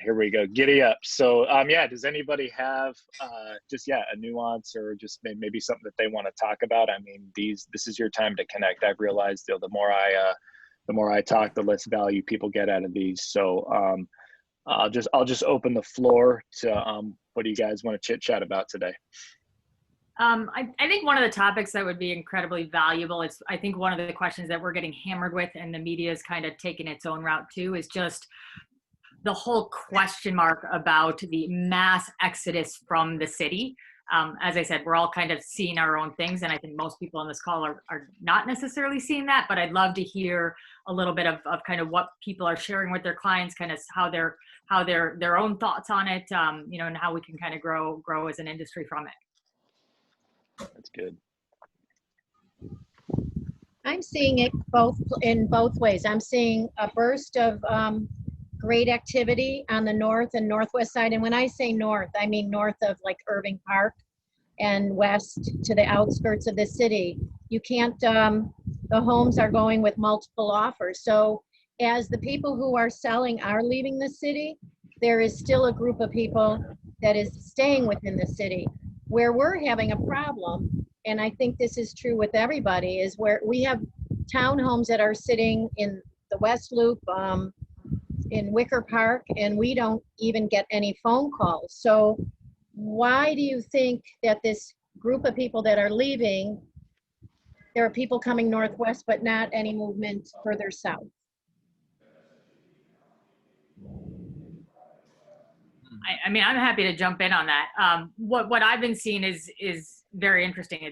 Here we go. Giddy up. So, yeah, does anybody have a nuance or just maybe something that they want to talk about? I mean, this is your time to connect. I've realized the more I talk, the less value people get out of these. So, I'll just open the floor to what do you guys want to chit chat about today? I think one of the topics that would be incredibly valuable is, I think one of the questions that we're getting hammered with and the media is kind of taking its own route too, is just the whole question mark about the mass exodus from the city. As I said, we're all kind of seeing our own things, and I think most people on this call are not necessarily seeing that, but I'd love to hear a little bit of kind of what people are sharing with their clients, kind of how their own thoughts on it, and how we can kind of grow as an industry from it. That's good. I'm seeing it in both ways. I'm seeing a burst of great activity on the north and northwest side. And when I say north, I mean north of like Irving Park and west to the outskirts of the city. You can't, the homes are going with multiple offers. So as the people who are selling are leaving the city, there is still a group of people that is staying within the city. Where we're having a problem, and I think this is true with everybody, is where we have townhomes that are sitting in the West Loop, in Wicker Park, and we don't even get any phone calls. So why do you think that this group of people that are leaving, there are people coming northwest, but not any movement further south? I mean, I'm happy to jump in on that. What I've been seeing is very interesting.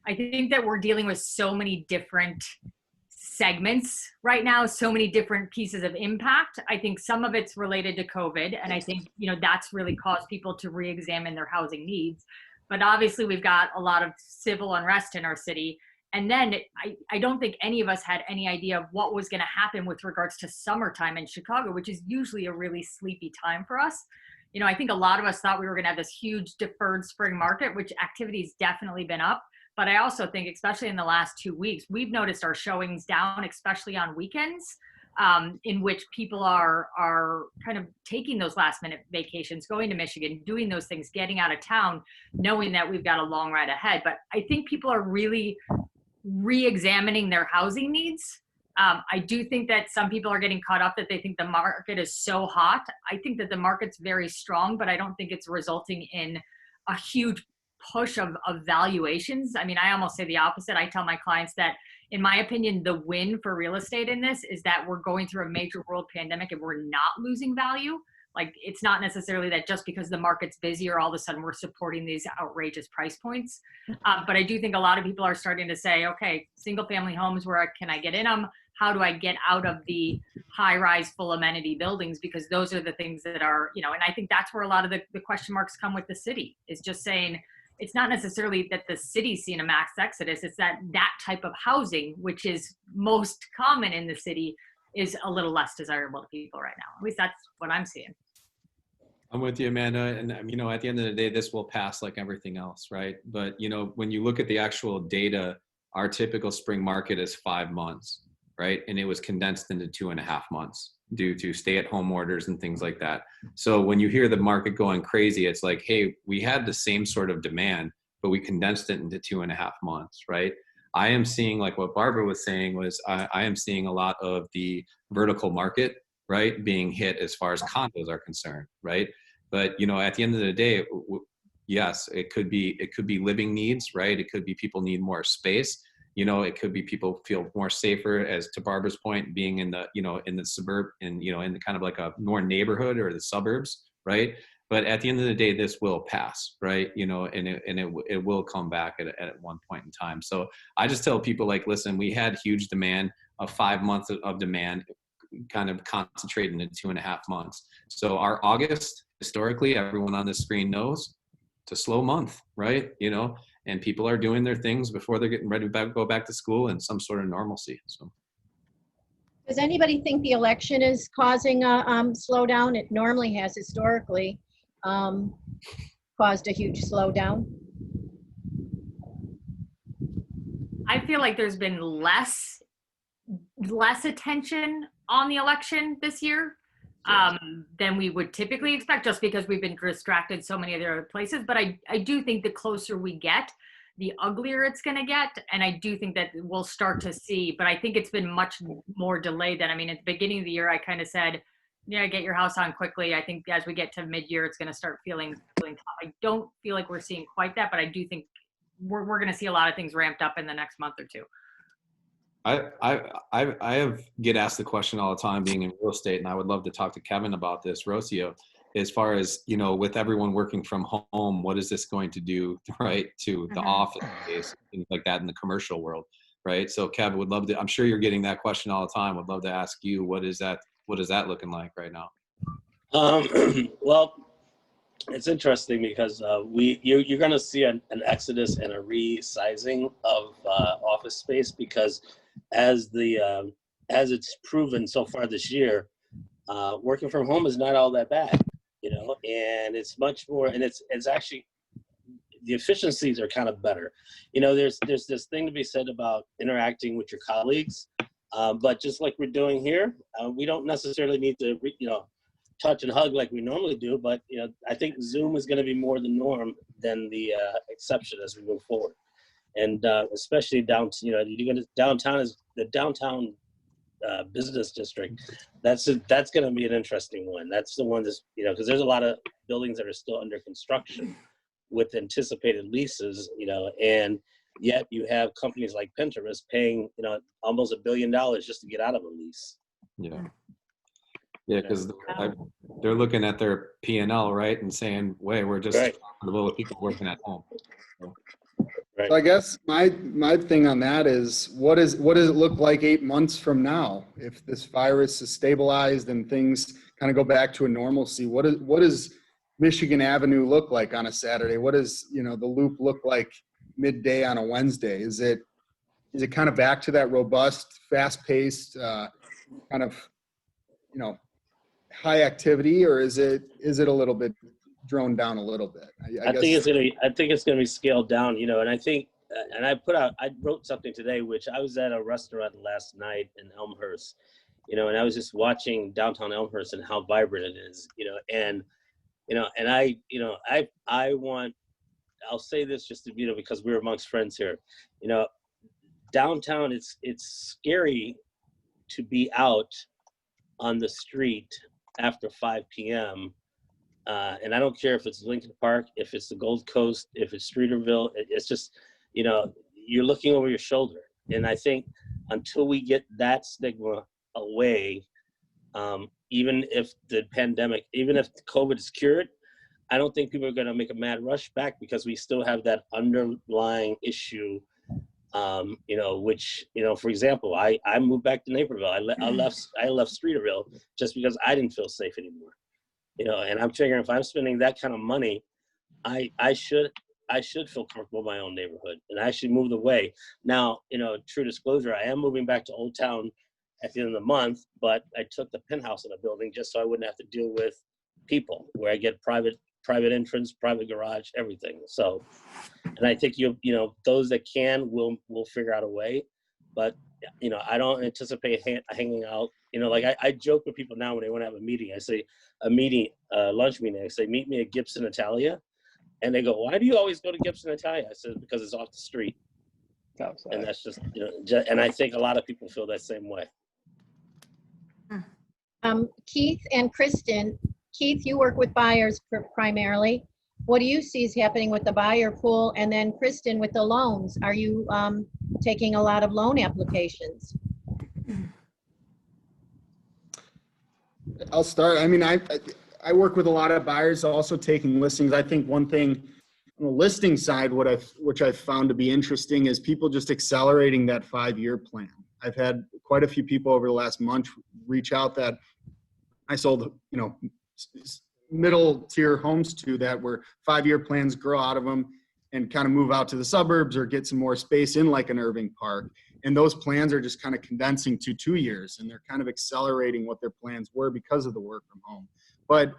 I think that we're dealing with so many different segments right now, so many different pieces of impact. I think some of it's related to COVID, and I think that's really caused people to re-examine their housing needs. But obviously, we've got a lot of civil unrest in our city. And then I don't think any of us had any idea of what was going to happen with regards to summertime in Chicago, which is usually a really sleepy time for us. I think a lot of us thought we were going to have this huge deferred spring market, which activity's definitely been up. But I also think, especially in the last 2 weeks, we've noticed our showings down, especially on weekends, in which people are kind of taking those last minute vacations, going to Michigan, doing those things, getting out of town, knowing that we've got a long ride ahead. But I think people are really re-examining their housing needs. I do think that some people are getting caught up that they think the market is so hot. I think that the market's very strong, but I don't think it's resulting in a huge push of valuations. I mean, I almost say the opposite. I tell my clients that, in my opinion, the win for real estate in this is that we're going through a major world pandemic and we're not losing value. Like, it's not necessarily that just because the market's busy or all of a sudden we're supporting these outrageous price points. But I do think a lot of people are starting to say, okay, single family homes, where can I get in them? How do I get out of the high rise full amenity buildings? Because those are the things that are, and I think that's where a lot of the question marks come with the city, is just saying, it's not necessarily that the city's seeing a mass exodus, it's that type of housing, which is most common in the city, is a little less desirable to people right now. At least that's what I'm seeing. I'm with you, Amanda. And at the end of the day, this will pass like everything else, right? But when you look at the actual data, our typical spring market is 5 months, right? And it was condensed into 2.5 months due to stay-at-home orders and things like that. So when you hear the market going crazy, it's like, hey, we had the same sort of demand, but we condensed it into 2.5 months, right? I am seeing, like what Barbara was saying, was I am seeing a lot of the vertical market, right, being hit as far as condos are concerned, right? But at the end of the day, yes, it could be living needs, right? It could be people need more space. It could be people feel more safer, as to Barbara's point, being in the in the suburb, and in the kind of like a more neighborhood or the suburbs, right? But at the end of the day, this will pass, right? And it will come back at one point in time. So I just tell people, like, listen, we had huge demand of 5 months of demand, kind of concentrated into 2.5 months. So our August, historically, everyone on this screen knows, it's a slow month, right? And people are doing their things before they're getting ready to go back to school and some sort of normalcy. So, does anybody think the election is causing a slowdown? It normally has historically caused a huge slowdown. I feel like there's been less attention on the election this year. than we would typically expect, just because we've been distracted so many other places. But I do think the closer we get, the uglier it's going to get. And I do think that we'll start to see, but I think it's been much more delayed than, I mean, at the beginning of the year, I kind of said, yeah, get your house on quickly. I think as we get to mid-year, it's going to start feeling tough. I don't feel like we're seeing quite that, but I do think we're going to see a lot of things ramped up in the next month or two. I get asked the question all the time, being in real estate, and I would love to talk to Kevin about this, Rocio, as far as, you know, with everyone working from home, what is this going to do, right, to the office space, things like that in the commercial world, right? So Kevin, would love to, I'm sure you're getting that question all the time. Would love to ask you, what is that looking like right now? Well, it's interesting because you're going to see an exodus and a resizing of office space, because as it's proven so far this year, working from home is not all that bad, you know, and it's much more, and it's actually, the efficiencies are kind of better. You know, there's this thing to be said about interacting with your colleagues, but just like we're doing here, we don't necessarily need to, you know, touch and hug like we normally do, but, you know, I think Zoom is going to be more the norm than the exception as we move forward. And especially down, you know, downtown is the downtown business district. That's going to be an interesting one. That's the one that's, you know, because there's a lot of buildings that are still under construction with anticipated leases, you know, and yet you have companies like Pinterest paying, you know, almost $1 billion just to get out of a lease. Yeah. Yeah, because they're looking at their P&L, right, and saying, "Wait, we're just profitable with people working at home." So. Right. So I guess my thing on that is, what does it look like 8 months from now if this virus is stabilized and things kind of go back to a normalcy? What does Michigan Avenue look like on a Saturday? What does, you know, the Loop look like midday on a Wednesday? Is it kind of back to that robust, fast-paced kind of, you know, high activity, or is it a little bit droned down a little bit? I think it's gonna be scaled down, you know, and I think, and I wrote something today, which I was at a restaurant last night in Elmhurst, you know, and I was just watching downtown Elmhurst and how vibrant it is, you know, and I'll say this just to, you know, because we're amongst friends here, you know, downtown, it's scary to be out on the street after 5 p.m. And I don't care if it's Lincoln Park, if it's the Gold Coast, if it's Streeterville, it's just, you know, you're looking over your shoulder. And I think until we get that stigma away, even if the pandemic, even if COVID is cured, I don't think people are going to make a mad rush back, because we still have that underlying issue, you know, which, you know, for example, I moved back to Naperville. I left Streeterville just because I didn't feel safe anymore. You know, and I'm figuring if I'm spending that kind of money, I should feel comfortable in my own neighborhood, and I should move away. Now, you know, true disclosure, I am moving back to Old Town at the end of the month, but I took the penthouse in a building just so I wouldn't have to deal with people, where I get private entrance, private garage, everything. So, and I think you know, those that can will figure out a way, but, you know, I don't anticipate hanging out. You know, like I joke with people now when they want to have a meeting. I say lunch meeting. I say, meet me at Gibson Italia, and they go, "Why do you always go to Gibson Italia?" I said, "Because it's off the street." Outside. And that's just, you know, and I think a lot of people feel that same way. Keith and Christin. Keith, you work with buyers primarily. What do you see is happening with the buyer pool? And then Christin, with the loans, are you taking a lot of loan applications? I'll start. I mean, I work with a lot of buyers also taking listings. I think one thing on the listing side, which I've found to be interesting, is people just accelerating that 5-year plan. I've had quite a few people over the last month reach out that I sold, you know, middle tier homes to, that were 5-year plans, grow out of them and kind of move out to the suburbs or get some more space in like an Irving Park. And those plans are just kind of condensing to 2 years, and they're kind of accelerating what their plans were because of the work from home. But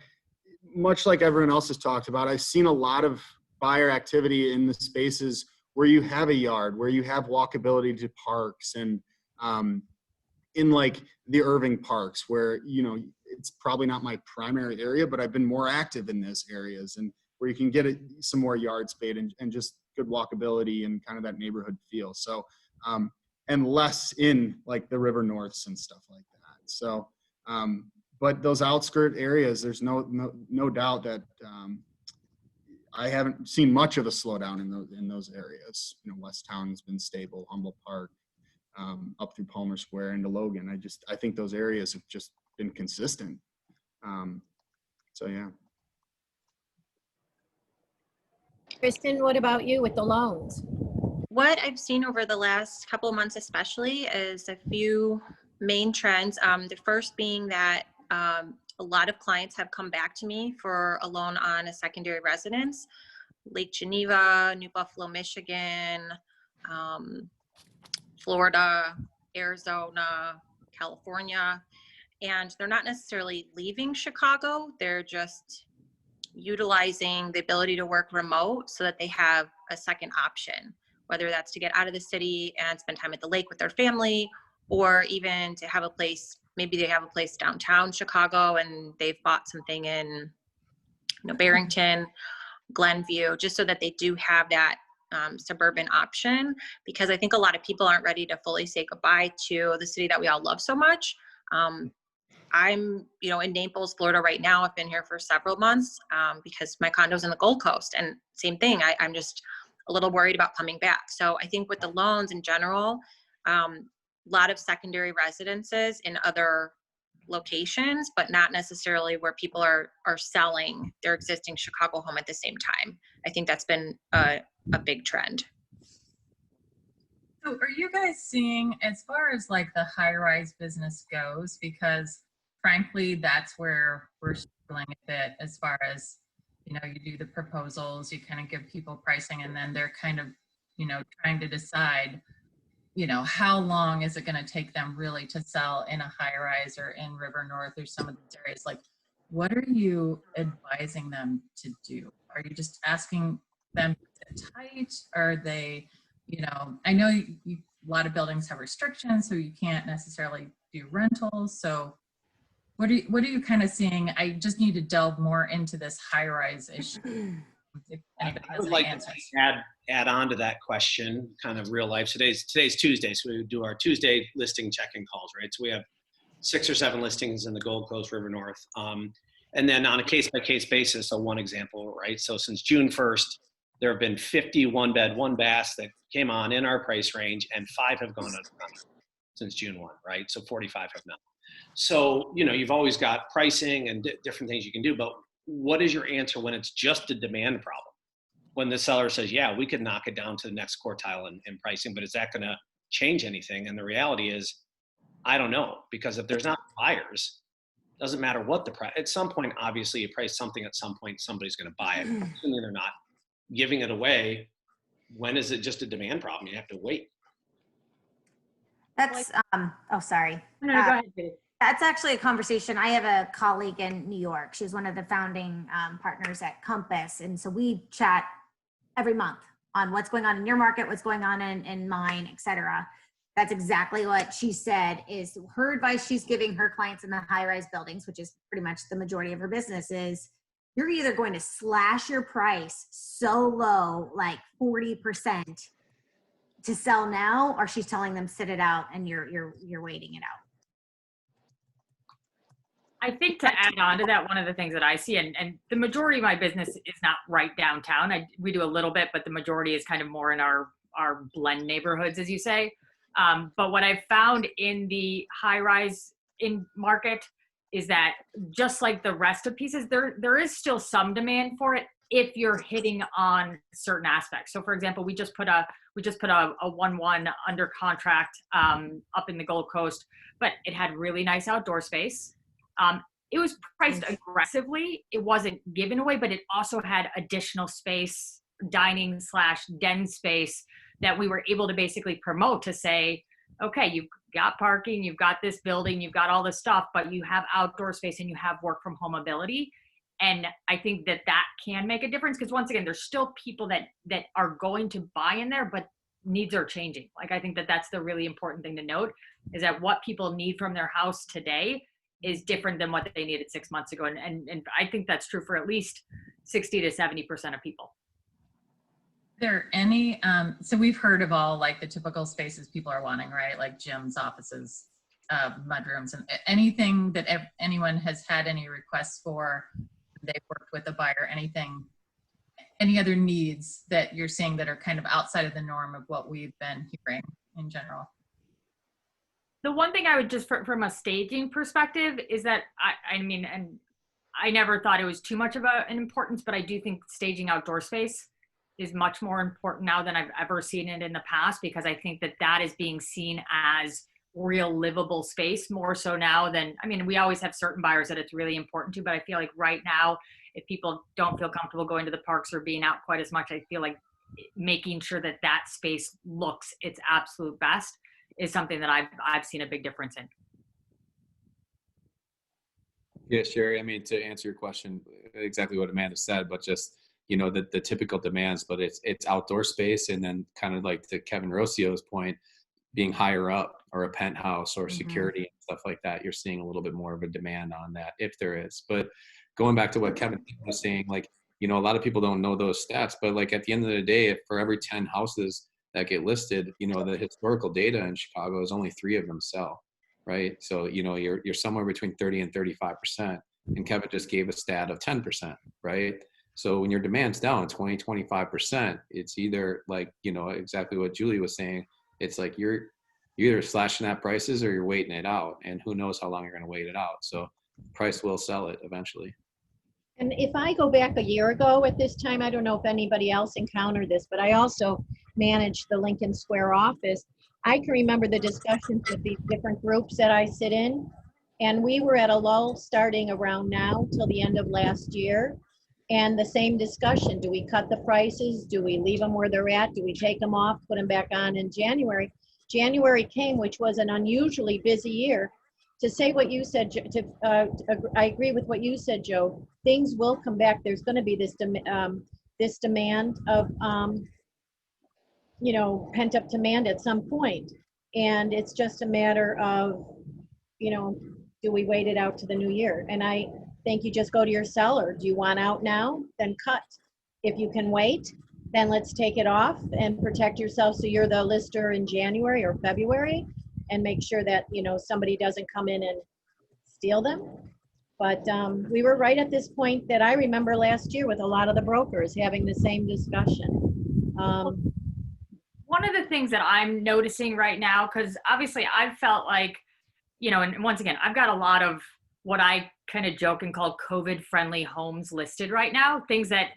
much like everyone else has talked about, I've seen a lot of buyer activity in the spaces where you have a yard, where you have walkability to parks, and in like the Irving Parks, where, you know, it's probably not my primary area, but I've been more active in those areas, and where you can get some more yard space and just good walkability and kind of that neighborhood feel. So, and less in like the River Norths and stuff like that. So, but those outskirt areas, there's no doubt that I haven't seen much of a slowdown in those areas. You know, West Town's been stable, Humboldt Park, up through Palmer Square into Logan. I think those areas have just been consistent. So yeah. Kristen, what about you with the loans? What I've seen over the last couple of months especially is a few main trends. The first being that a lot of clients have come back to me for a loan on a secondary residence, Lake Geneva, New Buffalo, Michigan, Florida, Arizona, California, and they're not necessarily leaving Chicago. They're just utilizing the ability to work remote so that they have a second option, whether that's to get out of the city and spend time at the lake with their family, or even to have a place, maybe they have a place downtown Chicago and they've bought something in, Barrington, Glenview, just so that they do have that suburban option, because I think a lot of people aren't ready to fully say goodbye to the city that we all love so much. I'm, in Naples, Florida right now. I've been here for several months because my condo's in the Gold Coast, and same thing. I'm just a little worried about coming back. So I think with the loans in general, a lot of secondary residences in other locations, but not necessarily where people are selling their existing Chicago home at the same time. I think that's been a big trend. So are you guys seeing, as far as like the high-rise business goes, because frankly, that's where we're struggling a bit as far as, you do the proposals, you kind of give people pricing, and then they're kind of, trying to decide, how long is it going to take them really to sell in a high-rise or in River North or some of these areas. Like, what are you advising them to do? Are you just asking them to sit tight? Are they, I know a lot of buildings have restrictions, so you can't necessarily do rentals. So what are you kind of seeing? I just need to delve more into this high-rise issue. I would like to add on to that question, kind of real life. Today's Tuesday, so we do our Tuesday listing check-in calls, right? So we have 6 or 7 listings in the Gold Coast, River North. And then on a case-by-case basis, so one example, right? So since June 1st, there have been 50 one-bed, one-baths that came on in our price range, and 5 have gone under since June 1, right? So 45 have not. So, you've always got pricing and different things you can do, but what is your answer when it's just a demand problem? When the seller says, yeah, we could knock it down to the next quartile in pricing, but is that going to change anything? And the reality is, I don't know, because if there's not buyers, it doesn't matter what the price. At some point, obviously, you price something at some point, somebody's going to buy it. Assuming they're not giving it away, when is it just a demand problem? You have to wait. That's, oh, sorry. No, go ahead, Judy. That's actually a conversation. I have a colleague in New York. She's one of the founding partners at Compass. And so we chat every month on what's going on in your market, what's going on in mine, et cetera. That's exactly what she said is her advice she's giving her clients in the high-rise buildings, which is pretty much the majority of her business, is you're either going to slash your price so low, like 40% to sell now, or she's telling them sit it out and you're waiting it out. I think to add on to that, one of the things that I see, and the majority of my business is not right downtown. We do a little bit, but the majority is kind of more in our blend neighborhoods, as you say. But what I've found in the high-rise in market is that just like the rest of pieces, there is still some demand for it if you're hitting on certain aspects. So for example, we just put a 1-1 under contract up in the Gold Coast, but it had really nice outdoor space. It was priced aggressively. It wasn't given away, but it also had additional space, dining / den space that we were able to basically promote to say, okay, you've got parking, you've got this building, you've got all this stuff, but you have outdoor space and you have work from home ability. And I think that can make a difference, because once again, there's still people that are going to buy in there, but needs are changing. Like, I think that's the really important thing to note, is that what people need from their house today is different than what they needed 6 months ago. And I think that's true for at least 60 to 70% of people. There any, so we've heard of all like the typical spaces people are wanting, right? Like gyms, offices, mudrooms, and anything that anyone has had any requests for, they've worked with a buyer, anything, any other needs that you're seeing that are kind of outside of the norm of what we've been hearing in general? The one thing I would just, from a staging perspective, is that I mean, and I never thought it was too much of an importance, but I do think staging outdoor space is much more important now than I've ever seen it in the past, because I think that that is being seen as real livable space more so now than, I mean, we always have certain buyers that it's really important to, but I feel like right now, if people don't feel comfortable going to the parks or being out quite as much, I feel like making sure that that space looks its absolute best is something that I've seen a big difference in. Yeah, Cheri, I mean, to answer your question, exactly what Amanda said, but just, you know, the typical demands, but it's outdoor space. And then kind of like to Kevin Rocio's point, being higher up or a penthouse or security and stuff like that, you're seeing a little bit more of a demand on that if there is. But going back to what Kevin was saying, like, you know, a lot of people don't know those stats, but like at the end of the day, if for every 10 houses that get listed, you know, the historical data in Chicago is only 3 of them sell, right? So, you know, you're somewhere between 30 and 35%. And Kevin just gave a stat of 10%, right? So when your demand's down 20, 25%, it's either like, you know, exactly what Julie was saying. It's like you're either slashing at prices or you're waiting it out, and who knows how long you're going to wait it out. So price will sell it eventually. And if I go back a year ago at this time, I don't know if anybody else encountered this, but I also managed the Lincoln Square office. I can remember the discussions with these different groups that I sit in, and we were at a lull starting around now till the end of last year. And the same discussion, do we cut the prices? Do we leave them where they're at? Do we take them off, put them back on in January? January came, which was an unusually busy year. To say what you said, I agree with what you said, Joe. Things will come back. There's going to be this demand of, you know, pent up demand at some point. And it's just a matter of, you know, do we wait it out to the new year? And I think you just go to your seller. Do you want out now? Then cut. If you can wait, then let's take it off and protect yourself so you're the lister in January or February, and make sure that, you know, somebody doesn't come in and steal them. But we were right at this point that I remember last year with a lot of the brokers having the same discussion. One of the things that I'm noticing right now, because obviously I've felt like, you know, and once again, I've got a lot of what I kind of joke and call COVID friendly homes listed right now, things that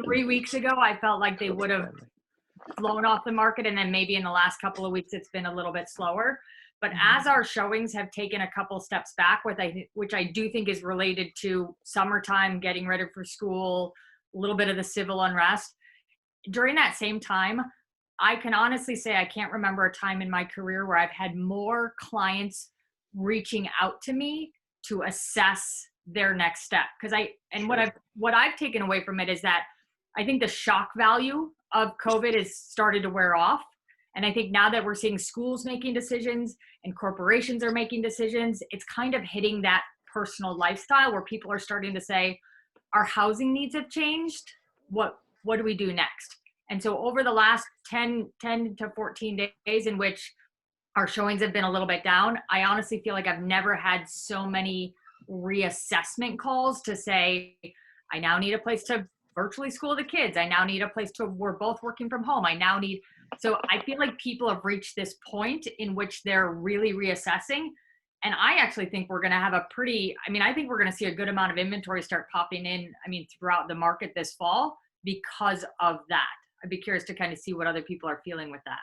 3 weeks ago, I felt like they would have flown off the market. And then maybe in the last couple of weeks, it's been a little bit slower. But as our showings have taken a couple steps back, which I do think is related to summertime, getting ready for school, a little bit of the civil unrest, during that same time, I can honestly say I can't remember a time in my career where I've had more clients reaching out to me to assess their next step. What I've taken away from it is that I think the shock value of COVID has started to wear off. And I think now that we're seeing schools making decisions and corporations are making decisions, it's kind of hitting that personal lifestyle where people are starting to say, our housing needs have changed. What do we do next? And so over the last 10 to 14 days in which our showings have been a little bit down, I honestly feel like I've never had so many reassessment calls to say, I now need a place to virtually school the kids. I now need a place we're both working from home. So I feel like people have reached this point in which they're really reassessing. And I actually think we're going to have I think we're going to see a good amount of inventory start popping in, throughout the market this fall because of that. I'd be curious to kind of see what other people are feeling with that.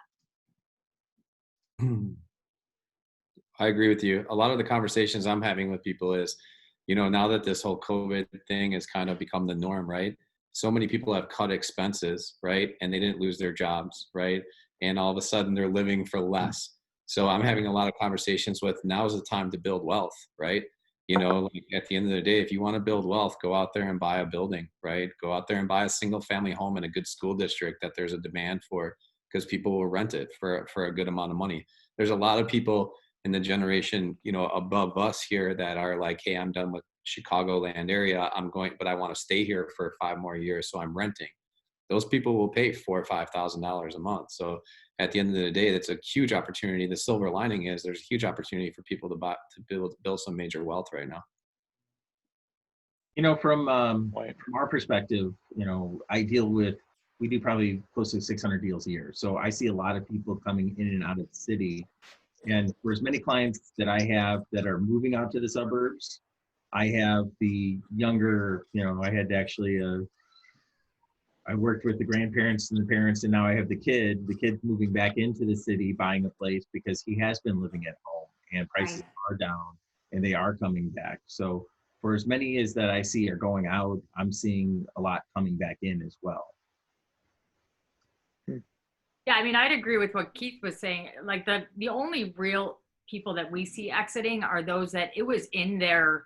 I agree with you. A lot of the conversations I'm having with people is, you know, now that this whole COVID thing has kind of become the norm, right? So many people have cut expenses, right? And they didn't lose their jobs, right? And all of a sudden they're living for less. So I'm having a lot of conversations with, now's the time to build wealth, right? You know, like at the end of the day, if you want to build wealth, go out there and buy a building, right? Go out there and buy a single family home in a good school district that there's a demand for, because people will rent it for a good amount of money. There's a lot of people and the generation, you know, above us here that are like, hey, I'm done with Chicagoland area. But I want to stay here for 5 more years. So I'm renting. Those people will pay $4,000 or $5,000 a month. So at the end of the day, that's a huge opportunity. The silver lining is there's a huge opportunity for people to build some major wealth right now. You know, from our perspective, you know, we do probably close to 600 deals a year. So I see a lot of people coming in and out of the city. And for as many clients that I have that are moving out to the suburbs, I have the younger, you know, I had actually, I worked with the grandparents and the parents, and now I have the kid moving back into the city, buying a place because he has been living at home and prices are down and they are coming back. So for as many as that I see are going out, I'm seeing a lot coming back in as well. Yeah, I mean, I'd agree with what Keith was saying. Like the only real people that we see exiting are those that it was in their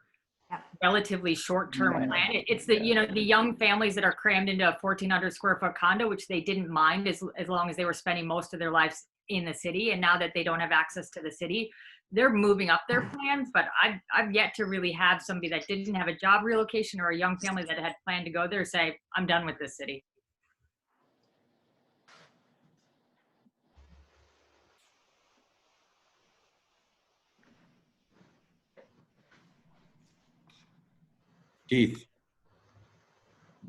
relatively short-term plan. It's the, you know, the young families that are crammed into a 1,400 square foot condo, which they didn't mind as long as they were spending most of their lives in the city. And now that they don't have access to the city, they're moving up their plans. But I've yet to really have somebody that didn't have a job relocation or a young family that had planned to go there say, I'm done with this city. Keith,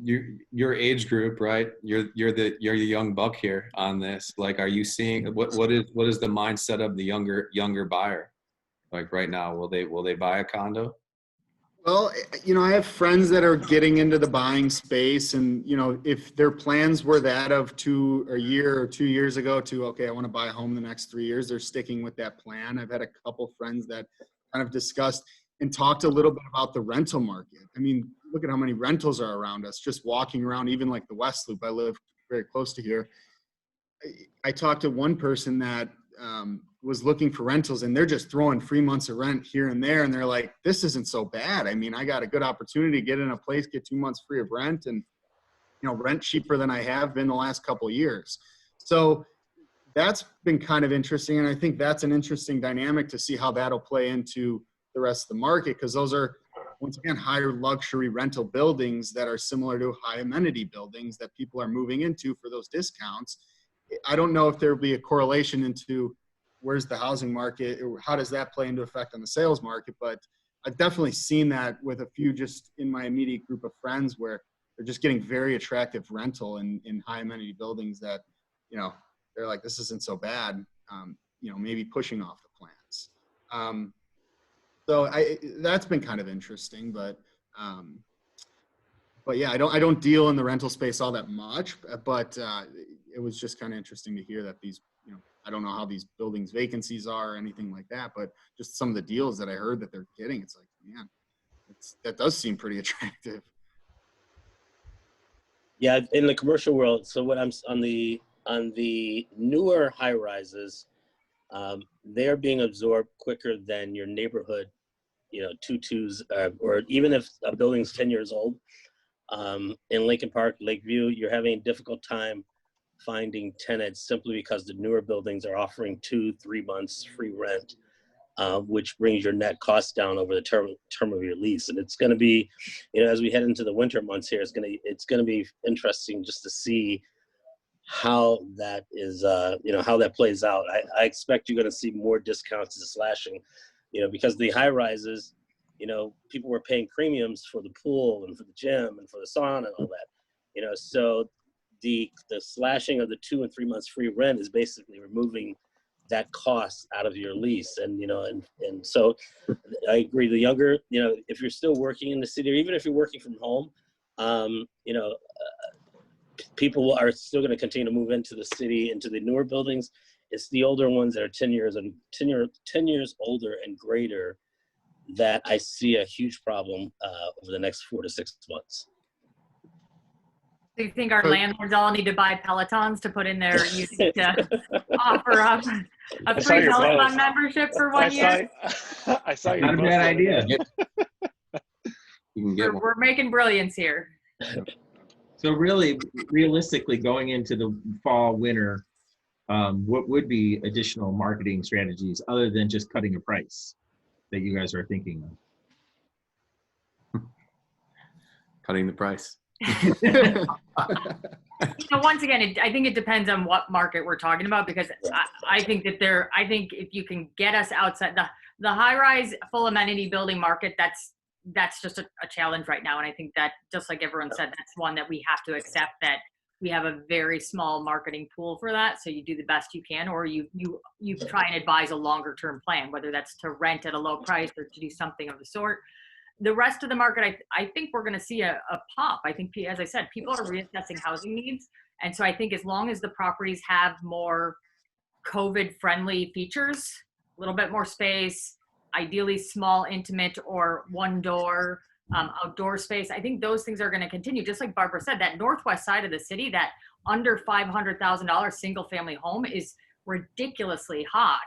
your age group, right? You're the young buck here on this. Like, are you seeing what is the mindset of the younger buyer? Like right now, will they buy a condo? Well, you know, I have friends that are getting into the buying space, and you know, if their plans were that of a year or 2 years ago to, okay, I want to buy a home the next 3 years, they're sticking with that plan. I've had a couple friends that kind of discussed and talked a little bit about the rental market. I mean, look at how many rentals are around us, just walking around, even like the West Loop. I live very close to here. I talked to one person that was looking for rentals, and they're just throwing 3 months of rent here and there. And they're like, this isn't so bad. I mean, I got a good opportunity to get in a place, get 2 months free of rent, and, you know, rent cheaper than I have been the last couple of years. So that's been kind of interesting. And I think that's an interesting dynamic to see how that'll play into the rest of the market, because those are, once again, higher luxury rental buildings that are similar to high amenity buildings that people are moving into for those discounts. I don't know if there will be a correlation into where's the housing market, or how does that play into effect on the sales market, but I've definitely seen that with a few just in my immediate group of friends where they're just getting very attractive rental in high amenity buildings that, you know, they're like, this isn't so bad, you know, maybe pushing off the plans. So that's been kind of interesting, but yeah, I don't deal in the rental space all that much, but it was just kind of interesting to hear that these, you know, I don't know how these buildings vacancies are or anything like that, but just some of the deals that I heard that they're getting, it's like, man, that does seem pretty attractive. Yeah, in the commercial world. So what I'm on the newer high rises, they're being absorbed quicker than your neighborhood, you know, 2-2s, or even if a building's 10 years old. In Lincoln Park, Lakeview, you're having a difficult time finding tenants simply because the newer buildings are offering 2-3 months free rent, which brings your net cost down over the term of your lease. And it's going to be, you know, as we head into the winter months here, it's going to be interesting just to see how that is, you know, how that plays out. I expect you're going to see more discounts and slashing, you know, because the high rises, you know, people were paying premiums for the pool and for the gym and for the sauna and all that, you know, so the slashing of the 2 and 3 months free rent is basically removing that cost out of your lease. And, you know, and so I agree, the younger, you know, if you're still working in the city, or even if you're working from home, you know, people are still going to continue to move into the city, into the newer buildings. It's the older ones that are 10 years older and greater that I see a huge problem over the next 4 to 6 months. Do you think our landlords all need to buy Pelotons to put in their unit to offer up a free Peloton membership for 1 year? I saw you. Not a bad idea. You can get one. We're making brilliance here. So really, realistically, going into the fall, winter, what would be additional marketing strategies other than just cutting a price that you guys are thinking of? Cutting the price. Once again, I think it depends on what market we're talking about, because I think if you can get us outside the high-rise full amenity building market, that's just a challenge right now. And I think that, just like everyone said, that's one that we have to accept, that we have a very small marketing pool for that. So you do the best you can, or you try and advise a longer term plan, whether that's to rent at a low price or to do something of the sort. The rest of the market, I think we're going to see a pop. I think, as I said, people are reassessing housing needs. And so I think as long as the properties have more COVID-friendly features, a little bit more space, ideally small, intimate, or one door outdoor space, I think those things are going to continue. Just like Barbara said, that northwest side of the city, that under $500,000 single family home is ridiculously hot.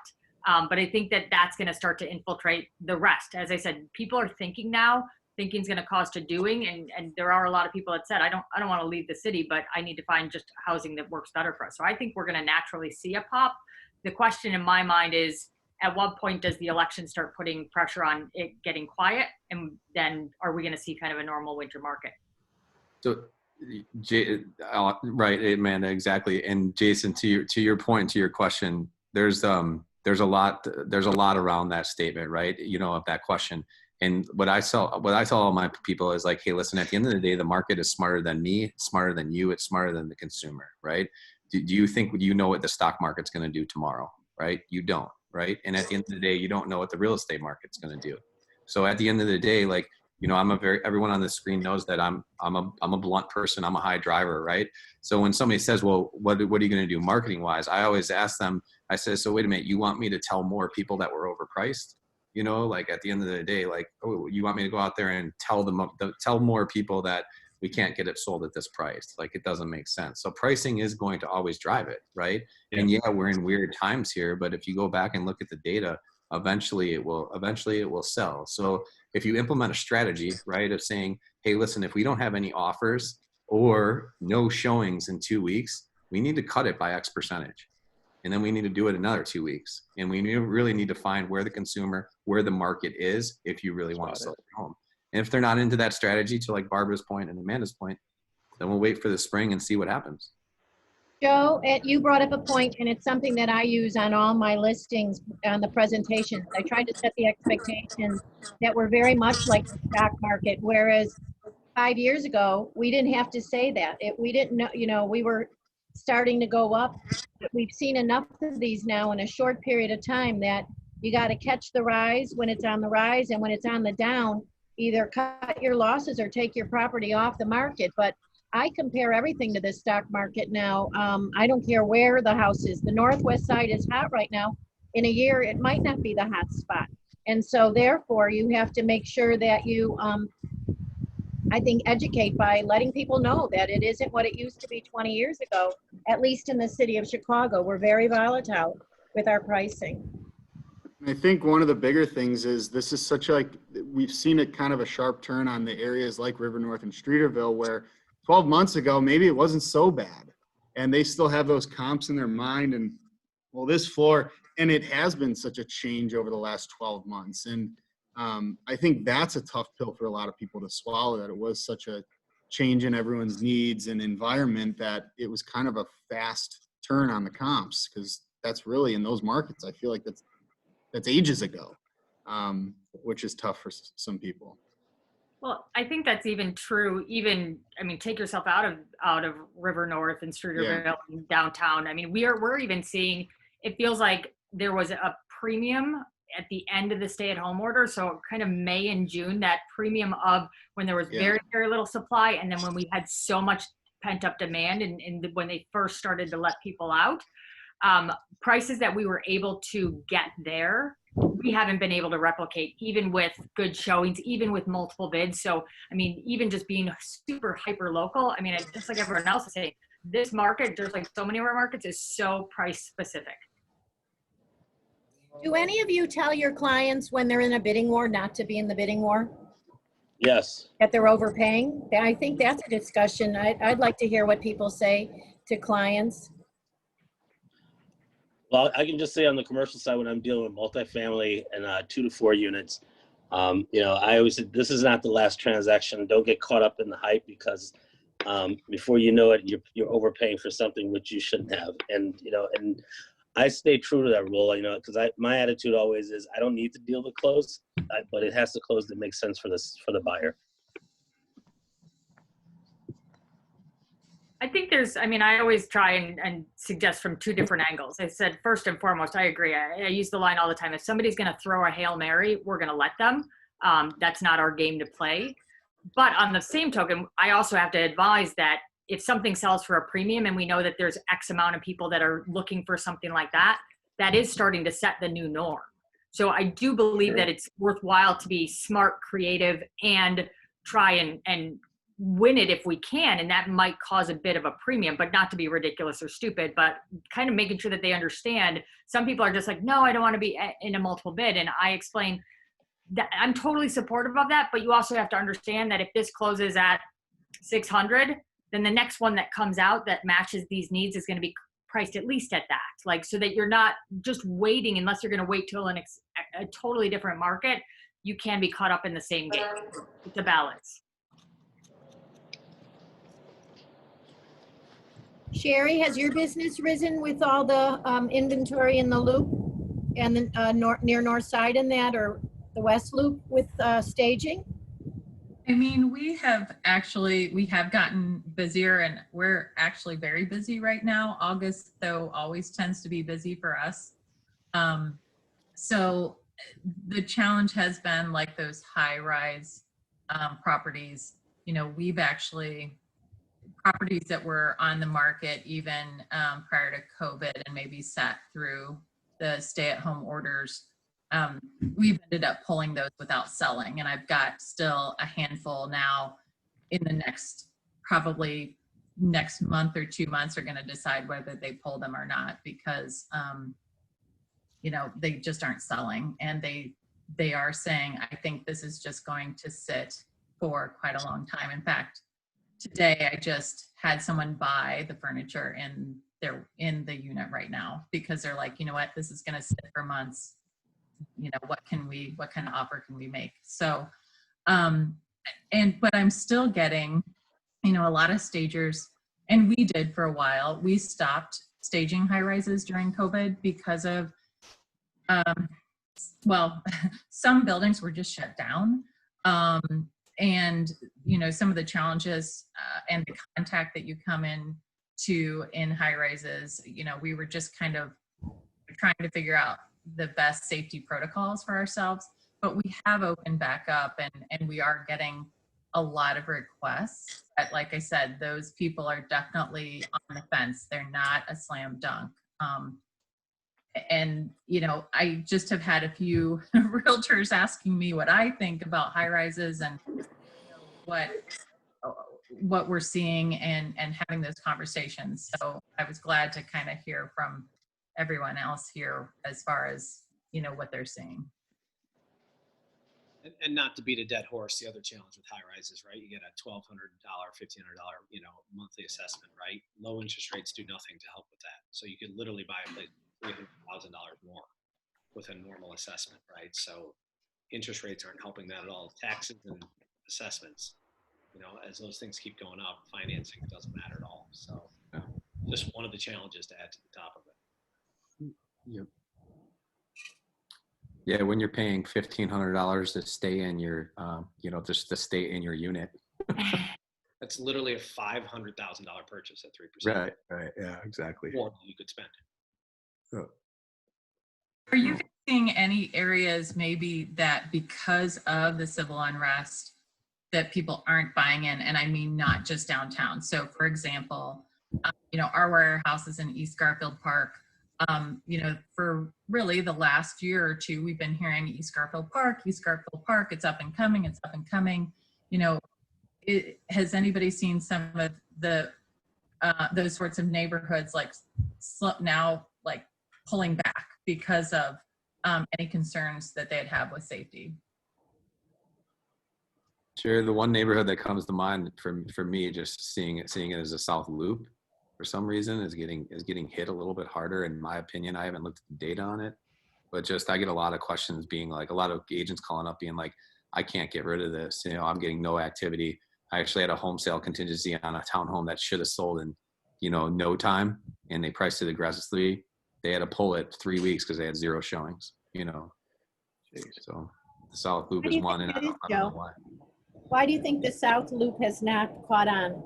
But I think that's going to start to infiltrate the rest. As I said, people are thinking now. Thinking's going to cost a doing, and there are a lot of people that said, I don't want to leave the city, but I need to find just housing that works better for us. So I think we're going to naturally see a pop. The question in my mind is, at what point does the election start putting pressure on it getting quiet, and then are we going to see kind of a normal winter market? So, right, Amanda, exactly. And Jason, to your point, to your question, there's a lot around that statement, right? Of that question. And what I tell all my people is like, hey, listen, at the end of the day, the market is smarter than me, it's smarter than you, it's smarter than the consumer, right? Do you think you know what the stock market's going to do tomorrow, right? You don't, right? And at the end of the day, you don't know what the real estate market's going to do. So at the end of the day, like, everyone on the screen knows that I'm a blunt person. I'm a high driver, right? So when somebody says, well, what are you going to do marketing wise? I always ask them, I say, so wait a minute, you want me to tell more people that we're overpriced? Like at the end of the day, like, oh, you want me to go out there and tell more people that we can't get it sold at this price? Like, it doesn't make sense. So pricing is going to always drive it, right? Yeah. And yeah, we're in weird times here, but if you go back and look at the data, eventually it will sell. So if you implement a strategy, right, of saying, hey, listen, if we don't have any offers or no showings in 2 weeks, we need to cut it by X percentage. And then we need to do it another 2 weeks. And we really need to find where the market is, if you really want to sell your home. And if they're not into that strategy, to like Barbara's point and Amanda's point, then we'll wait for the spring and see what happens. Joe, you brought up a point, and it's something that I use on all my listings on the presentations. I tried to set the expectations that were very much like the stock market, whereas 5 years ago, we didn't have to say that. We didn't know, we were starting to go up. But we've seen enough of these now in a short period of time that you got to catch the rise when it's on the rise, and when it's on the down, either cut your losses or take your property off the market. But I compare everything to the stock market now. I don't care where the house is. The northwest side is hot right now. In a year, it might not be the hot spot. And so therefore, you have to make sure that you, I think, educate by letting people know that it isn't what it used to be 20 years ago, at least in the city of Chicago. We're very volatile with our pricing. I think one of the bigger things is this is we've seen it kind of a sharp turn on the areas like River North and Streeterville, where 12 months ago, maybe it wasn't so bad. And they still have those comps in their mind. And well, this floor, and it has been such a change over the last 12 months. And I think that's a tough pill for a lot of people to swallow, that it was such a change in everyone's needs and environment that it was kind of a fast turn on the comps, because that's really in those markets. I feel like that's ages ago, which is tough for some people. Well, I think that's even true. Take yourself out of River North and Streeterville and downtown. We're even seeing, it feels like there was a premium at the end of the stay-at-home order. So kind of May and June, that premium of when there was very, very little supply, and then when we had so much pent-up demand, and when they first started to let people out, prices that we were able to get there, we haven't been able to replicate, even with good showings, even with multiple bids. So, even just being super hyper local, just like everyone else is saying, this market, there's like so many of our markets, is so price specific. Do any of you tell your clients when they're in a bidding war not to be in the bidding war? Yes. That they're overpaying? I think that's a discussion. I'd like to hear what people say to clients. Well, I can just say on the commercial side, when I'm dealing with multifamily and 2 to 4 units, you know, I always say this is not the last transaction. Don't get caught up in the hype, because before you know it, you're overpaying for something which you shouldn't have. And you know, and I stay true to that rule, you know, because my attitude always is I don't need the deal to close, but it has to close that makes sense for the buyer. I think I mean, I always try and suggest from 2 different angles. I said, first and foremost, I agree. I use the line all the time. If somebody's going to throw a Hail Mary, we're going to let them. That's not our game to play. But on the same token, I also have to advise that if something sells for a premium and we know that there's X amount of people that are looking for something like that, that is starting to set the new norm. So I do believe that it's worthwhile to be smart, creative, and try and win it if we can. And that might cause a bit of a premium, but not to be ridiculous or stupid, but kind of making sure that they understand. Some people are just like, no, I don't want to be in a multiple bid. And I explain that I'm totally supportive of that, but you also have to understand that if this closes at 600, then the next one that comes out that matches these needs is going to be priced at least at that. Like, so that you're not just waiting, unless you're going to wait till a totally different market, you can be caught up in the same game. It's a balance. Cheri, has your business risen with all the inventory in the loop and the near north side in that, or the west loop with staging? I mean, we have gotten busier, and we're actually very busy right now. August, though, always tends to be busy for us. So the challenge has been like those high-rise properties. You know, we've actually, properties that were on the market even prior to COVID and maybe sat through the stay-at-home orders, we've ended up pulling those without selling. And I've got still a handful now in the probably next month or 2 months are going to decide whether they pull them or not, because, you know, they just aren't selling. And they are saying, I think this is just going to sit for quite a long time. In fact, today I just had someone buy the furniture in the unit right now, because they're like, you know what, this is going to sit for months. You know, what kind of offer can we make? So, but I'm still getting, you know, a lot of stagers, and we did for a while. We stopped staging high rises during COVID because of, well, some buildings were just shut down. And, you know, some of the challenges and the contact that you come in high rises, you know, we were just kind of trying to figure out the best safety protocols for ourselves. But we have opened back up, and we are getting a lot of requests. But like I said, those people are definitely on the fence. They're not a slam dunk. And, you know, I just have had a few realtors asking me what I think about high rises and what we're seeing and having those conversations. So I was glad to kind of hear from everyone else here as far as, you know, what they're seeing. And not to beat a dead horse, the other challenge with high rises, right? You get a $1,200, $1,500, you know, monthly assessment, right? Low interest rates do nothing to help with that. So you could literally buy a place $300,000 more with a normal assessment, right? So interest rates aren't helping that at all. Taxes and assessments, you know, as those things keep going up, financing doesn't matter at all. So just one of the challenges to add to the top of it. Yep. Yeah, when you're paying $1,500 to stay in your, you know, just to stay in your unit. That's literally a $500,000 purchase at 3%. Right, yeah, exactly. More than you could spend. Oh. Are you seeing any areas maybe that because of the civil unrest that people aren't buying in? And I mean, not just downtown. So for example, you know, our warehouse is in East Garfield Park. You know, for really the last year or two, we've been hearing East Garfield Park, it's up and coming, it's up and coming. You know, has anybody seen some of the, those sorts of neighborhoods like now, like pulling back because of any concerns that they'd have with safety? Sure. The one neighborhood that comes to mind for me, just seeing it as a South Loop, for some reason is getting hit a little bit harder, in my opinion. I haven't looked at the data on it, but just I get a lot of questions being like, a lot of agents calling up being like, I can't get rid of this. You know, I'm getting no activity. I actually had a home sale contingency on a townhome that should have sold in, you know, no time, and they priced it aggressively. They had to pull it 3 weeks because they had 0 showings, you know. So the South Loop is one, and I don't know why. Why do you think the South Loop has not caught on?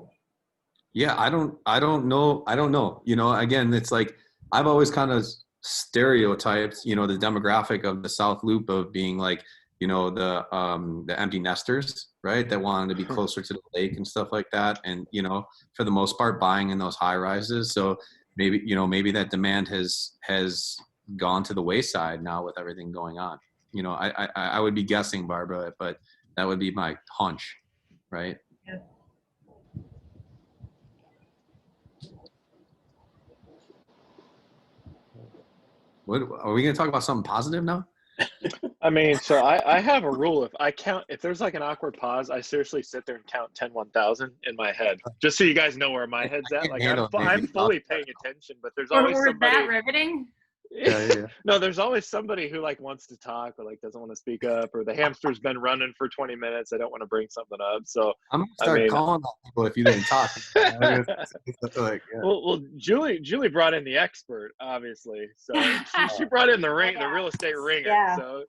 Yeah, I don't know. You know, again, it's like, I've always kind of stereotyped, you know, the demographic of the South Loop of being like, you know, the empty nesters, right? That wanted to be closer to the lake and stuff like that. And, you know, for the most part, buying in those high rises. So maybe, you know, maybe that demand has gone to the wayside now with everything going on. You know, I would be guessing, Barbara, but that would be my hunch, right? Yeah. What are we going to talk about? Something positive now? I mean, so I have a rule. If there's like an awkward pause, I seriously sit there and count 10 1,000 in my head, just so you guys know where my head's at. Like I'm fully paying attention, but there's always somebody. That riveting? Yeah. No, there's always somebody who like wants to talk or like doesn't want to speak up, or the hamster's been running for 20 minutes. I don't want to bring something up. So I'm gonna start calling on people if you didn't talk. Like, yeah. Well, Julie brought in the expert, obviously. So she brought in the real estate ringer. Yeah. So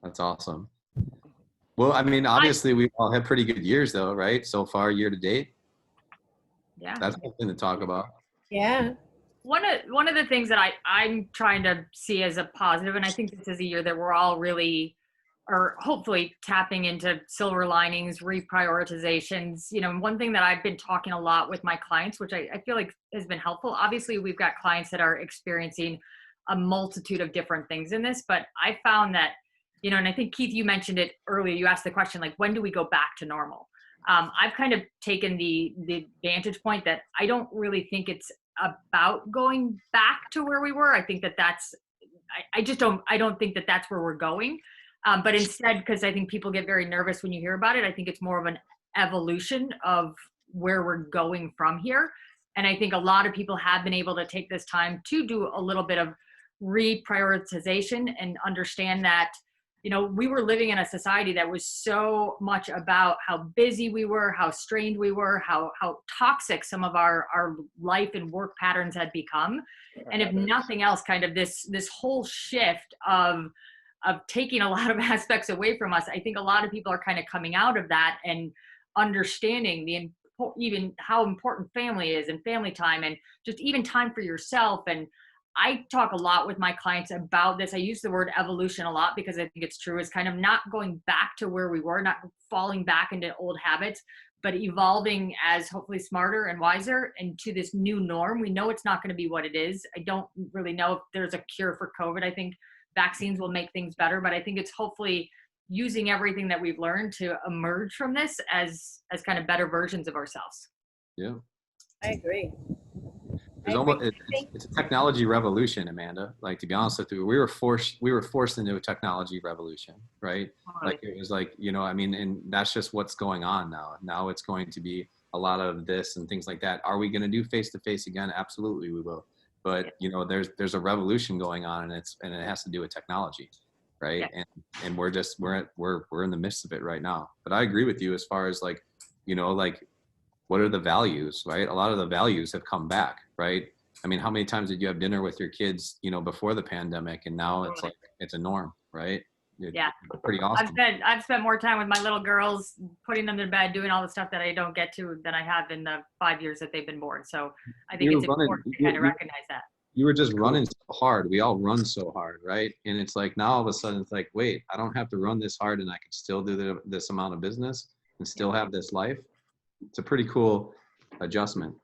that's awesome. Well, I mean, obviously we've all had pretty good years though, right? So far, year to date. Yeah. That's something to talk about. Yeah. One of the things that I'm trying to see as a positive, and I think this is a year that we're all really, or hopefully tapping into silver linings, reprioritizations. You know, one thing that I've been talking a lot with my clients, which I feel like has been helpful. Obviously, we've got clients that are experiencing a multitude of different things in this, but I found that, you know, and I think Keith, you mentioned it earlier, you asked the question, like, when do we go back to normal? I've kind of taken the vantage point that I don't really think it's about going back to where we were. I think that's, I don't think that that's where we're going. But instead, because I think people get very nervous when you hear about it, I think it's more of an evolution of where we're going from here. And I think a lot of people have been able to take this time to do a little bit of reprioritization and understand that, you know, we were living in a society that was so much about how busy we were, how strained we were, how toxic some of our life and work patterns had become. And if nothing else, kind of this whole shift of taking a lot of aspects away from us, I think a lot of people are kind of coming out of that and understanding even how important family is and family time and just even time for yourself. And I talk a lot with my clients about this. I use the word evolution a lot because I think it's true. It's kind of not going back to where we were, not falling back into old habits, but evolving as hopefully smarter and wiser into this new norm. We know it's not going to be what it is. I don't really know if there's a cure for COVID. I think vaccines will make things better, but I think it's hopefully using everything that we've learned to emerge from this as kind of better versions of ourselves. Yeah. I agree. It's a technology revolution, Amanda. Like, to be honest with you, we were forced into a technology revolution, right? Like, it was like, you know, I mean, and that's just what's going on now. Now it's going to be a lot of this and things like that. Are we going to do face-to-face again? Absolutely, we will. But, you know, there's a revolution going on, and it has to do with technology, right? Yeah. And we're in the midst of it right now. But I agree with you as far as, like, you know, like, what are the values, right? A lot of the values have come back, right? I mean, how many times did you have dinner with your kids, you know, before the pandemic, and now it's like, it's a norm, right? Yeah. Pretty awesome. I've spent more time with my little girls, putting them to bed, doing all the stuff that I don't get to than I have in the 5 years that they've been born. So I think it's important to kind of recognize that. You were just running so hard. We all run so hard, right? And it's like, now all of a sudden it's like, wait, I don't have to run this hard and I can still do this amount of business and still have this life. It's a pretty cool adjustment.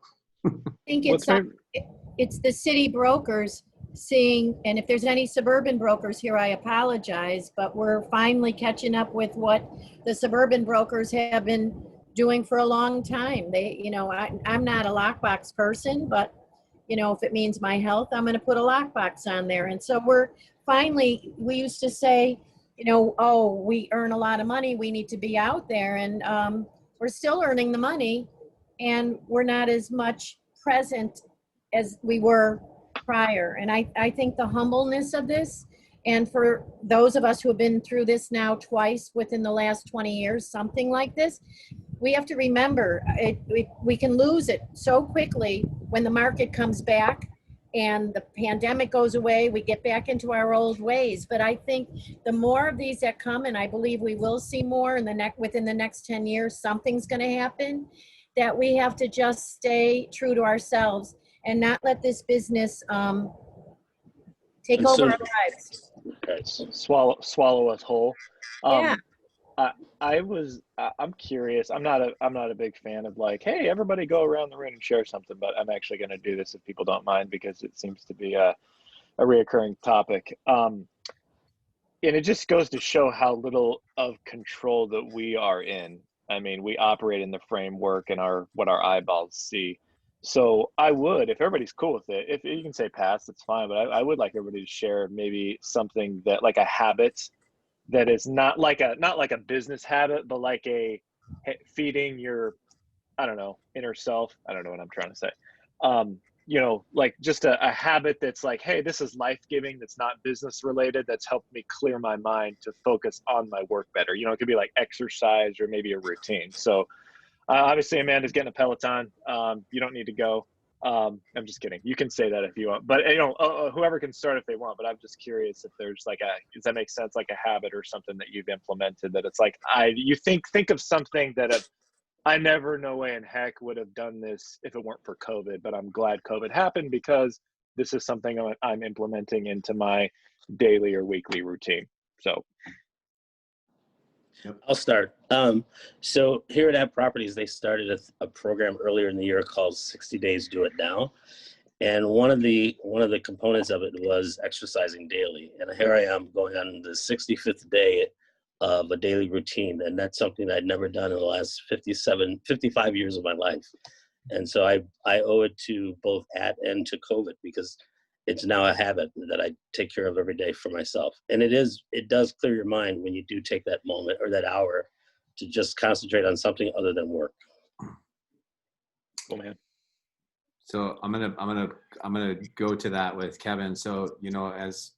I think it's the city brokers seeing, and if there's any suburban brokers here, I apologize, but we're finally catching up with what the suburban brokers have been doing for a long time. They, you know, I'm not a lockbox person, but, you know, if it means my health, I'm going to put a lockbox on there. And so we used to say, you know, oh, we earn a lot of money, we need to be out there. And we're still earning the money, and we're not as much present as we were prior. And I think the humbleness of this, and for those of us who have been through this now twice within the last 20 years, something like this, we have to remember we can lose it so quickly when the market comes back and the pandemic goes away, we get back into our old ways. But I think the more of these that come, and I believe we will see more within the next 10 years, something's going to happen, that we have to just stay true to ourselves and not let this business take over our lives. Okay, swallow us whole. Yeah. I'm curious. I'm not a big fan of like, hey, everybody go around the room and share something, but I'm actually going to do this if people don't mind, because it seems to be a reoccurring topic. And it just goes to show how little of control that we are in. I mean, we operate in the framework and what our eyeballs see. So I would, if everybody's cool with it, if you can say pass, it's fine, but I would like everybody to share maybe something that, like a habit that is not like a business habit, but like a feeding your, I don't know, inner self. I don't know what I'm trying to say. You know, like just a habit that's like, hey, this is life-giving, that's not business related, that's helped me clear my mind to focus on my work better. You know, it could be like exercise or maybe a routine. So obviously Amanda's getting a Peloton. You don't need to go. I'm just kidding. You can say that if you want, but you know, whoever can start if they want. But I'm just curious if there's like does that make sense? Like a habit or something that you've implemented that it's like, you think of something that I never, no way in heck would have done this if it weren't for COVID, but I'm glad COVID happened because this is something I'm implementing into my daily or weekly routine. So. I'll start. So here at App Properties, they started a program earlier in the year called 60 Days Do It Now. And one of the components of it was exercising daily. And here I am going on the 65th day of a daily routine. And that's something I'd never done in the last 55 years of my life. And so I owe it to both and to COVID, because it's now a habit that I take care of every day for myself. And it does clear your mind when you do take that moment or that hour to just concentrate on something other than work. Oh man. So I'm gonna go to that with Kevin. So, you know, as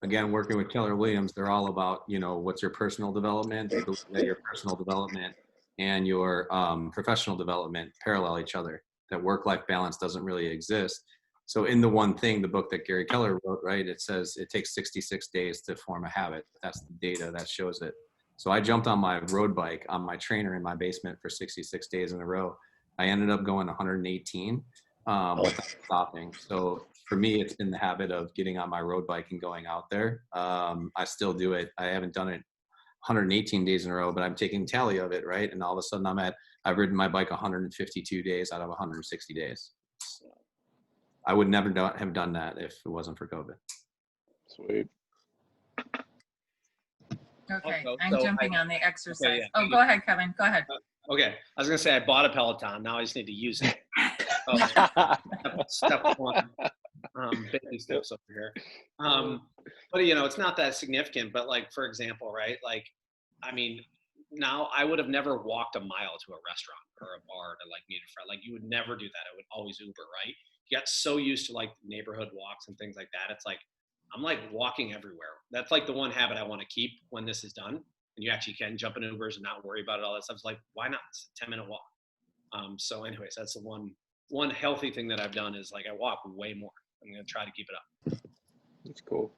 again, working with Keller Williams, they're all about, you know, what's your personal development. They believe that your personal development and your professional development parallel each other, that work-life balance doesn't really exist. So in the one thing, the book that Gary Keller wrote, right, it says it takes 66 days to form a habit. That's the data that shows it. So I jumped on my road bike on my trainer in my basement for 66 days in a row. I ended up going 118 without stopping. So for me, it's been the habit of getting on my road bike and going out there. I still do it. I haven't done it 118 days in a row, but I'm taking tally of it, right? And all of a sudden I've ridden my bike 152 days out of 160 days. I would never have done that if it wasn't for COVID. Sweet. Okay, I'm jumping on the exercise. Okay, yeah. Oh, go ahead, Kevin. Go ahead. Okay, I was gonna say I bought a Peloton. Now I just need to use it. Step one. Baby steps over here. But you know, it's not that significant. But like, for example, right? Like, I mean, now I would have never walked a mile to a restaurant or a bar to like meet a friend. Like, you would never do that. I would always Uber, right? You got so used to like neighborhood walks and things like that. It's like, I'm like walking everywhere. That's like the one habit I want to keep when this is done. And you actually can jump in Ubers and not worry about it, all that stuff. It's like, why not? It's a 10-minute walk. So anyways, that's the one healthy thing that I've done is like I walk way more. I'm going to try to keep it up. That's cool.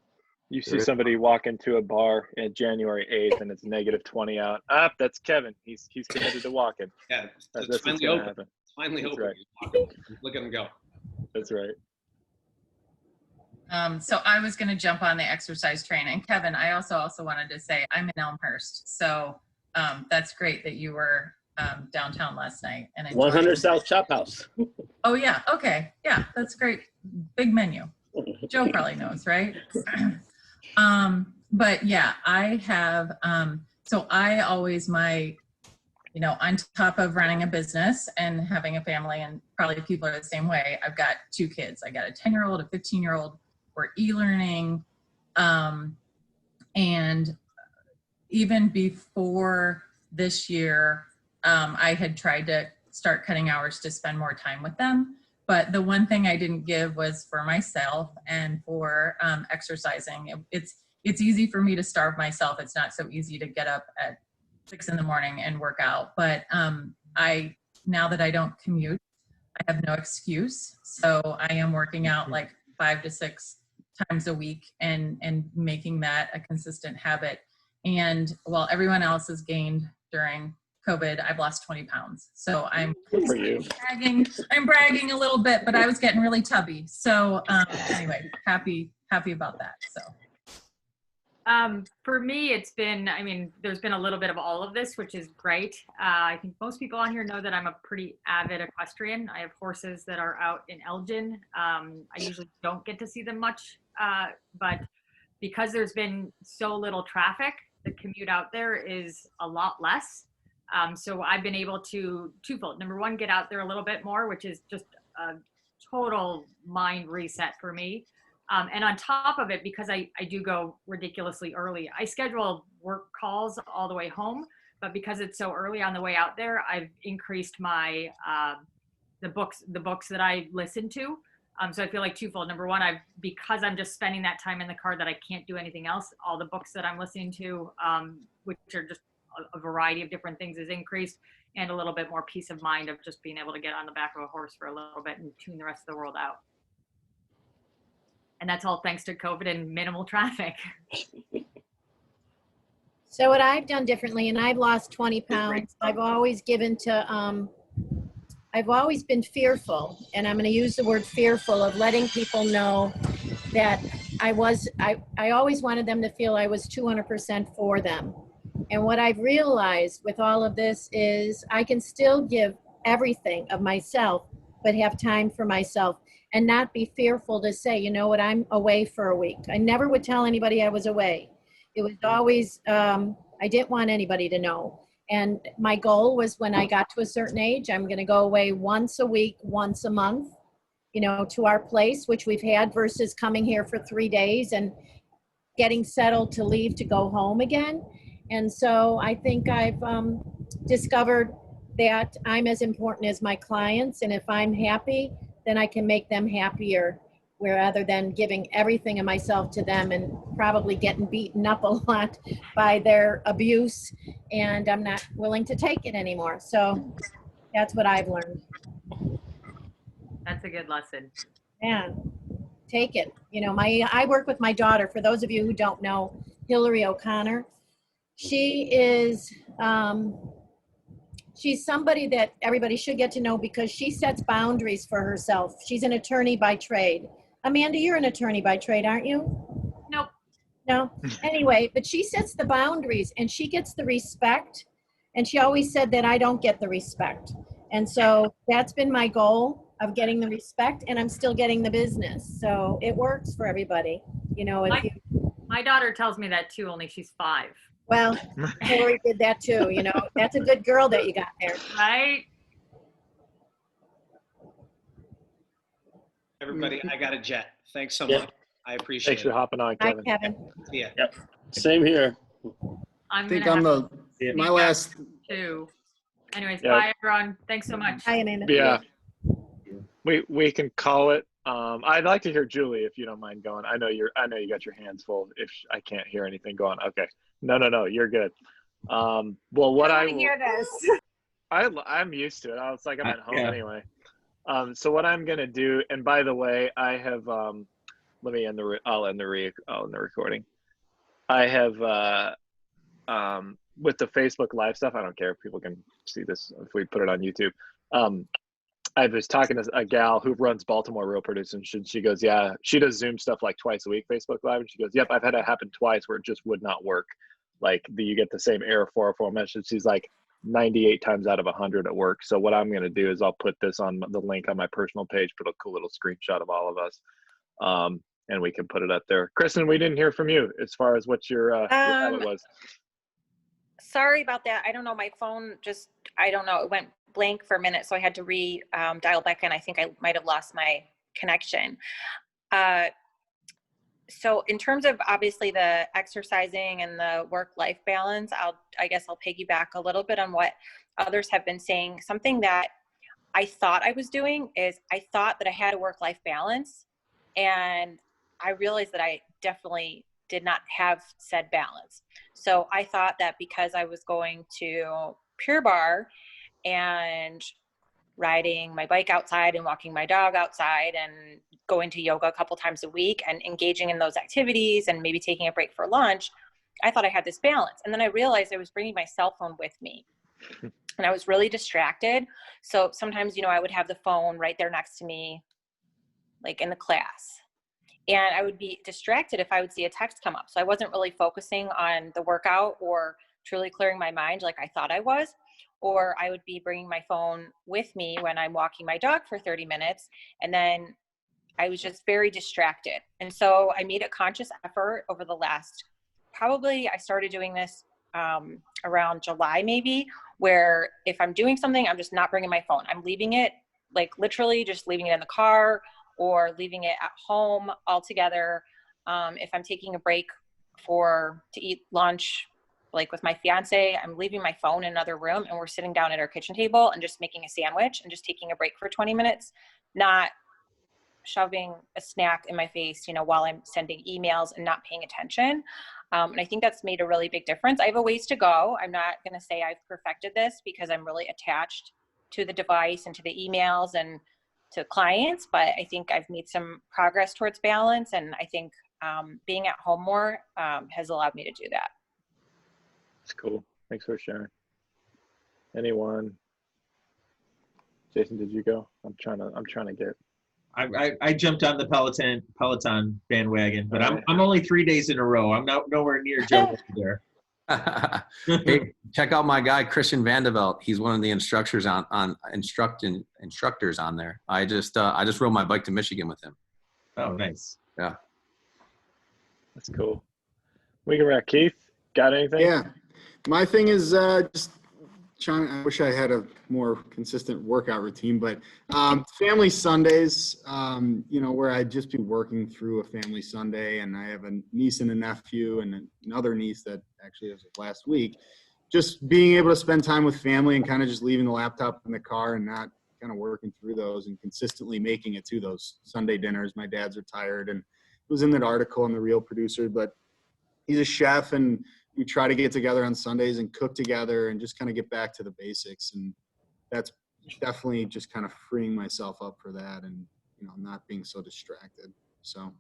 You see somebody walk into a bar in January 8th and it's -20 out. That's Kevin. He's committed to walking. Yeah, that's finally open. Happen. It's finally that's open. Right. Look at him go. That's right. So I was going to jump on the exercise train, and Kevin, I also wanted to say I'm in Elmhurst, so that's great that you were downtown last night. And 100 South Chop House. Oh yeah, okay, yeah, that's great. Big menu. Joe probably knows, right? But yeah, I have. So I always you know, on top of running a business and having a family, and probably people are the same way, I've got 2 kids. I got a 10-year-old, a 15-year-old. We're e-learning. And even before this year, I had tried to start cutting hours to spend more time with them. But the one thing I didn't give was for myself and for exercising. It's easy for me to starve myself. It's not so easy to get up at 6 in the morning and work out. But now that I don't commute, I have no excuse. So I am working out like 5 to 6 times a week and making that a consistent habit. And while everyone else has gained during COVID, I've lost 20 pounds. So I'm bragging a little bit, but I was getting really tubby. So anyway, happy about that. So. For me, it's been, I mean, there's been a little bit of all of this, which is great. I think most people on here know that I'm a pretty avid equestrian. I have horses that are out in Elgin. I usually don't get to see them much, but because there's been so little traffic, the commute out there is a lot less. So I've been able to twofold. Number one, get out there a little bit more, which is just a total mind reset for me. And on top of it, because I do go ridiculously early, I schedule work calls all the way home, but because it's so early on the way out there, I've increased my, the books that I listen to. So I feel like twofold. Number one, because I'm just spending that time in the car that I can't do anything else, all the books that I'm listening to, which are just a variety of different things, is increased, and a little bit more peace of mind of just being able to get on the back of a horse for a little bit and tune the rest of the world out. And that's all thanks to COVID and minimal traffic. So what I've done differently, and I've lost 20 pounds, I've always given to, I've always been fearful, and I'm going to use the word fearful, of letting people know that I always wanted them to feel I was 200% for them. And what I've realized with all of this is I can still give everything of myself, but have time for myself and not be fearful to say, you know what, I'm away for a week. I never would tell anybody I was away. It was always, I didn't want anybody to know. And my goal was, when I got to a certain age, I'm going to go away once a week, once a month, you know, to our place, which we've had, versus coming here for 3 days and getting settled to leave to go home again. And so I think I've discovered that I'm as important as my clients. And if I'm happy, then I can make them happier, rather than giving everything of myself to them and probably getting beaten up a lot by their abuse. And I'm not willing to take it anymore. So that's what I've learned. That's a good lesson. Yeah, take it. You know, I work with my daughter. For those of you who don't know, Hillary O'Connor, she is, she's somebody that everybody should get to know, because she sets boundaries for herself. She's an attorney by trade. Amanda, you're an attorney by trade, aren't you? Nope. No? Anyway, but she sets the boundaries and she gets the respect. And she always said that I don't get the respect. And so that's been my goal, of getting the respect, and I'm still getting the business. So it works for everybody. You know, my daughter tells me that too, only she's 5. Well, Hillary did that too, you know. That's a good girl that you got there. Right? Everybody, I got a jet. Thanks so much. I appreciate it. Thanks for hopping on, Kevin. Hi, Kevin. Yeah. Yep. Same here. I'm I think gonna I'm have my last. too. Anyways, Yeah. bye everyone. Thanks so much. Hi, Amanda. Yeah. We can call it. I'd like to hear Julie, if you don't mind going. I know you got your hands full. If I can't hear anything going, okay. No, you're good. Well, what I will, hear this. I'm used to it. I was like, I'm at home anyway. So what I'm gonna do, and by the way, I have let me end the I'll end the recording. I have with the Facebook Live stuff. I don't care if people can see this if we put it on YouTube. I was talking to a gal who runs Baltimore Real Producers, and she goes, yeah, she does Zoom stuff like twice a week, Facebook Live. And she goes, yep, I've had it happen twice where it just would not work. Like you get the same error 404 message. She's like 98 times out of 100 at work. So what I'm going to do is I'll put this on the link on my personal page, put a cool little screenshot of all of us. And we can put it up there. Kristen, we didn't hear from you as far as what your habit was. Sorry about that. I don't know. My phone just, I don't know. It went blank for a minute. So I had to dial back in. I think I might have lost my connection. So in terms of obviously the exercising and the work-life balance, I guess I'll piggyback a little bit on what others have been saying. Something that I thought I was doing is I thought that I had a work-life balance, and I realized that I definitely did not have said balance. So I thought that because I was going to Pure Barre and riding my bike outside and walking my dog outside and going to yoga a couple times a week and engaging in those activities and maybe taking a break for lunch, I thought I had this balance. And then I realized I was bringing my cell phone with me and I was really distracted. So sometimes, I would have the phone right there next to me, like in the class. And I would be distracted if I would see a text come up. So I wasn't really focusing on the workout or truly clearing my mind like I thought I was. Or I would be bringing my phone with me when I'm walking my dog for 30 minutes. And then I was just very distracted. And so I made a conscious effort over the last, probably I started doing this around July maybe, where if I'm doing something, I'm just not bringing my phone. I'm leaving it, like literally just leaving it in the car or leaving it at home altogether. If I'm taking a break to eat lunch, like with my fiance, I'm leaving my phone in another room and we're sitting down at our kitchen table and just making a sandwich and just taking a break for 20 minutes, not shoving a snack in my face, while I'm sending emails and not paying attention. And I think that's made a really big difference. I have a ways to go. I'm not going to say I've perfected this because I'm really attached to the device and to the emails and to clients, but I think I've made some progress towards balance. And I think being at home more has allowed me to do that. That's cool. Thanks for sharing. Anyone? Jason, did you go? I'm trying to get. I jumped on the Peloton bandwagon, but I'm only 3 days in a row. I'm nowhere near Joe there. Hey, check out my guy Christian Vandevelt. He's one of the instructors instructors on there. I just rode my bike to Michigan with him. Oh, nice. Yeah, that's cool. We can wrap. Keith, got anything? Yeah, my thing is just trying. I wish I had a more consistent workout routine, but family Sundays, where I'd just be working through a family Sunday, and I have a niece and a nephew and another niece that actually was last week. Just being able to spend time with family and kind of just leaving the laptop in the car and not kind of working through those and consistently making it to those Sunday dinners. My dad's retired, and it was in that article on The Real Producer, but he's a chef, and we try to get together on Sundays and cook together and just kind of get back to the basics. And that's definitely just kind of freeing myself up for that and, not being so distracted. So.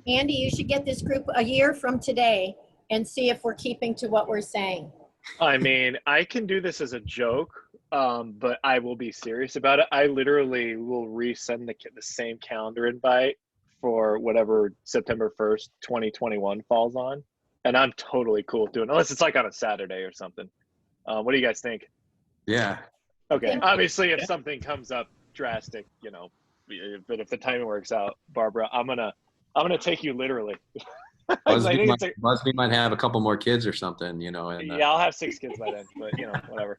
Andy, you should get this group a year from today and see if we're keeping to what we're saying. I mean, I can do this as a joke, but I will be serious about it. I literally will resend the same calendar invite for whatever September 1st, 2021 falls on. And I'm totally cool with doing it, unless it's like on a Saturday or something. What do you guys think? Yeah. Okay. Obviously, if something comes up drastic, but if the timing works out, Barbara, I'm gonna take you literally. Busby might have a couple more kids or something, And, yeah, I'll have 6 kids by then, but whatever.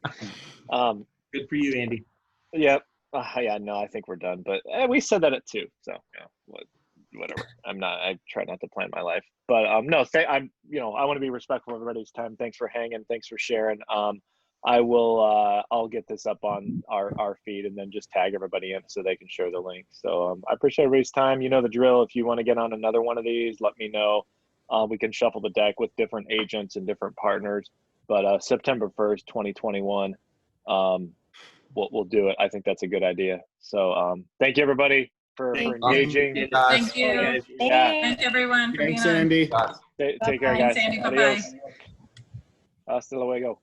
Good for you, Andy. Yep. Yeah. No, I think we're done. But we said that at 2, so whatever. I try not to plan my life, but no, I want to be respectful of everybody's time. Thanks for hanging. Thanks for sharing. I'll get this up on our feed and then just tag everybody in so they can share the link. So I appreciate everybody's time. You know the drill. If you want to get on another one of these, let me know. We can shuffle the deck with different agents and different partners, but September 1st, 2021, we'll do it. I think that's a good idea. So thank you, everybody, for engaging. Thank you. Yeah. Thanks, everyone, for Thanks, being on. Andy. Take care, guys. Thanks, Andy. Bye-bye. Adios. Hasta luego.